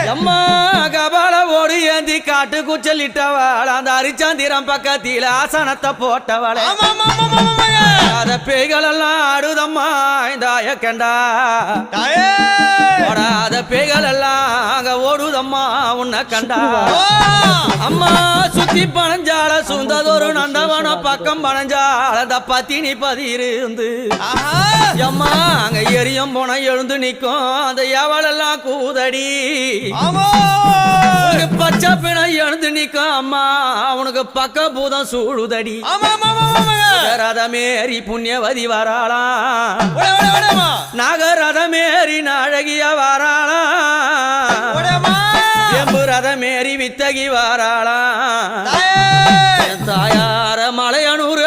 அம்மா கபால ஓடு ஏந்தி காட்டு குச்சலிட்டவள் அந்த அரிச்சந்திரம் பக்கத்தில ஆசனத்தை போட்டவளே அத பேய்கள் எல்லாம் ஆடுதம்மா இந்த ஆயக்கண்டா ஓடாத பேய்கள் எல்லாம் அங்க ஓடுதம்மா உன்னை கண்டா அம்மா சுத்தி பணஞ்சால சுந்ததொரு நந்தவனம் பக்கம் பணஞ்சால அந்த பத்தினி பதிருந்து அம்மா அங்க எரியும் போன எழுந்து நிக்கும் அந்த எவளெல்லாம் கூதடி பச்சை பிணை எழுந்து நிக்கும் அம்மா அவனுக்கு பக்க பூதம் சூழுதடி ரதமேரி புண்ணியவதி வராளாம் நாகரதமேரி நாழகிய வராளாம் எம்பு ரதமேரி வித்தகி வராளாம் தாயார மலையனூர்